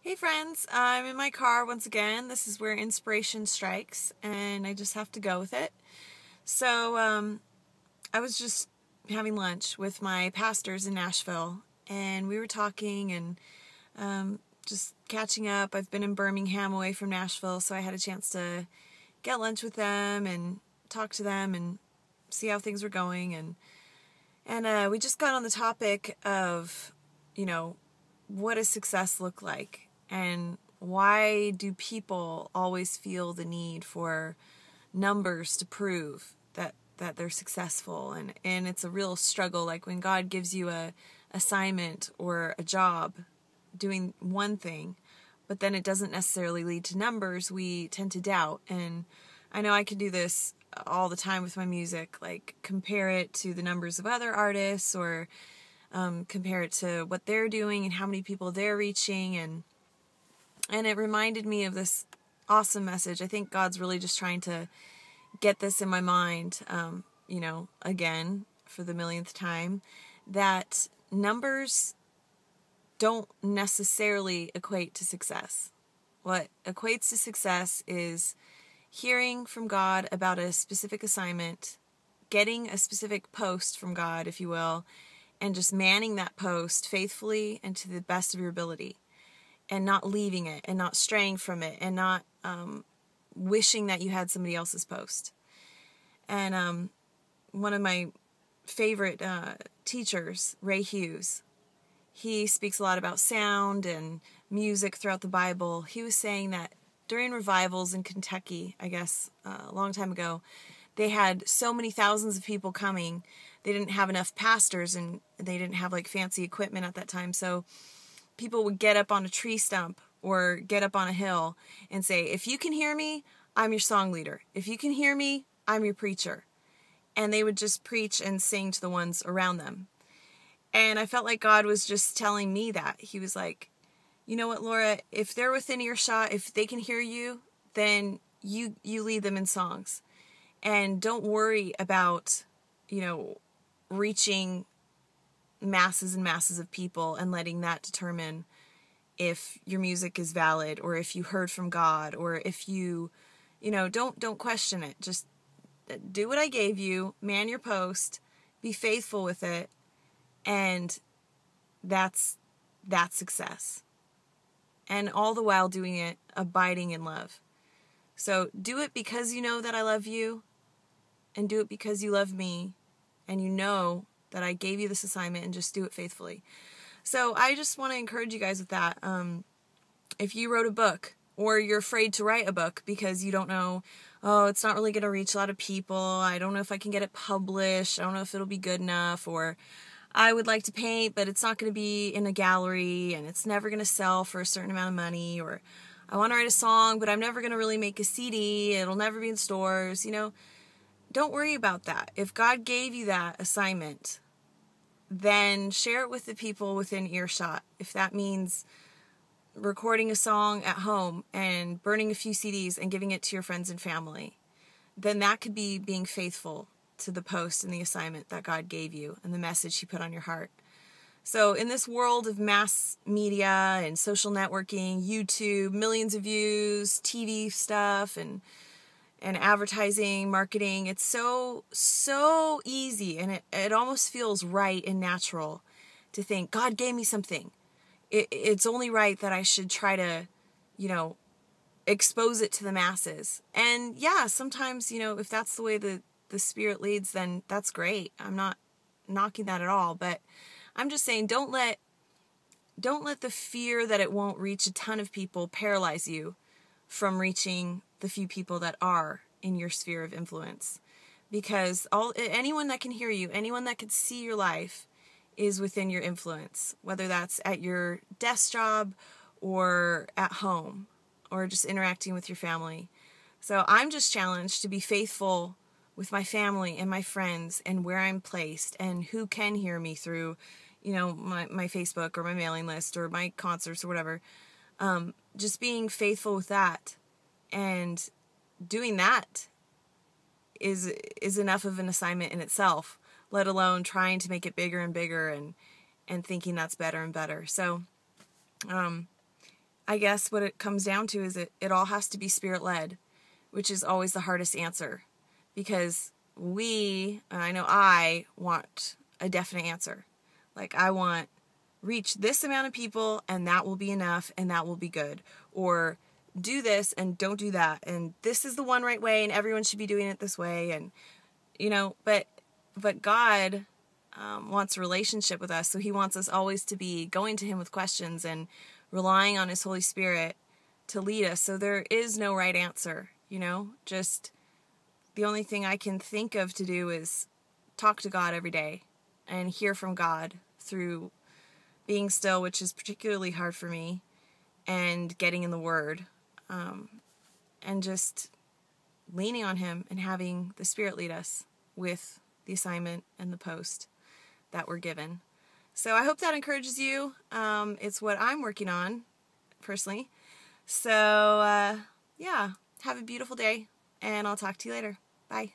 Hey friends, I'm in my car once again. This is where inspiration strikes, and I just have to go with it. So, I was just having lunch with my pastors in Nashville, and we were talking and just catching up. I've been in Birmingham away from Nashville, so I had a chance to get lunch with them and talk to them and see how things were going. And we just got on the topic of, you know, what does success look like? And why do people always feel the need for numbers to prove that they're successful? And it's a real struggle. Like when God gives you a assignment or a job doing one thing, but then it doesn't necessarily lead to numbers, we tend to doubt. And I know I can do this all the time with my music, like compare it to the numbers of other artists or compare it to what they're doing and how many people they're reaching. And it reminded me of this awesome message. I think God's really just trying to get this in my mind, again, for the millionth time, that numbers don't necessarily equate to success. What equates to success is hearing from God about a specific assignment, getting a specific post from God, if you will, and just manning that post faithfully and to the best of your ability, and not leaving it and not straying from it and not wishing that you had somebody else's post. And one of my favorite teachers, Ray Hughes, he speaks a lot about sound and music throughout the Bible. He was saying that during revivals in Kentucky, I guess a long time ago, they had so many thousands of people coming. They didn't have enough pastors and they didn't have like fancy equipment at that time. So people would get up on a tree stump or get up on a hill and say, if you can hear me, I'm your song leader. If you can hear me, I'm your preacher. And they would just preach and sing to the ones around them. And I felt like God was just telling me that. He was like, you know what, Laura, if they're within earshot, if they can hear you, then you lead them in songs. And don't worry about, reaching masses and masses of people and letting that determine if your music is valid or if you heard from God or if don't question it. Just do what I gave you, man your post, be faithful with it, and that's success. And all the while doing it, abiding in love. So do it because you know that I love you, and do it because you love me, and you know that I gave you this assignment, and just do it faithfully. So I just want to encourage you guys with that. If you wrote a book, or you're afraid to write a book because you don't know, it's not really going to reach a lot of people, I don't know if I can get it published, I don't know if it'll be good enough, or I would like to paint, but it's not going to be in a gallery, and it's never going to sell for a certain amount of money, or I want to write a song, but I'm never going to really make a CD, it'll never be in stores, don't worry about that. If God gave you that assignment, then share it with the people within earshot. If that means recording a song at home and burning a few CDs and giving it to your friends and family, then that could be being faithful to the post and the assignment that God gave you and the message He put on your heart. So in this world of mass media and social networking, YouTube, millions of views, TV stuff, and advertising, marketing, it's so easy, and it almost feels right and natural to think, God gave me something. It's only right that I should try to, expose it to the masses. And yeah, sometimes, if that's the way the Spirit leads, then that's great. I'm not knocking that at all, but I'm just saying don't let the fear that it won't reach a ton of people paralyze you from reaching the few people that are in your sphere of influence. Because anyone that can hear you, anyone that could see your life is within your influence, whether that's at your desk job or at home or just interacting with your family. So I'm just challenged to be faithful with my family and my friends and where I'm placed and who can hear me through, my Facebook or my mailing list or my concerts or whatever. Just being faithful with that and doing that is enough of an assignment in itself, let alone trying to make it bigger and bigger and thinking that's better and better. So I I guess what it comes down to is it all has to be Spirit-led, which is always the hardest answer, because I want a definite answer. Like, I want reach this amount of people and that will be enough and that will be good. Or do this and don't do that. And this is the one right way and everyone should be doing it this way. And, but God wants a relationship with us. So he wants us always to be going to him with questions and relying on his Holy Spirit to lead us. So there is no right answer, just the only thing I can think of to do is talk to God every day and hear from God through being still, which is particularly hard for me, and getting in the Word, and just leaning on him and having the Spirit lead us with the assignment and the post that we're given. So I hope that encourages you. It's what I'm working on personally. So, have a beautiful day, and I'll talk to you later. Bye.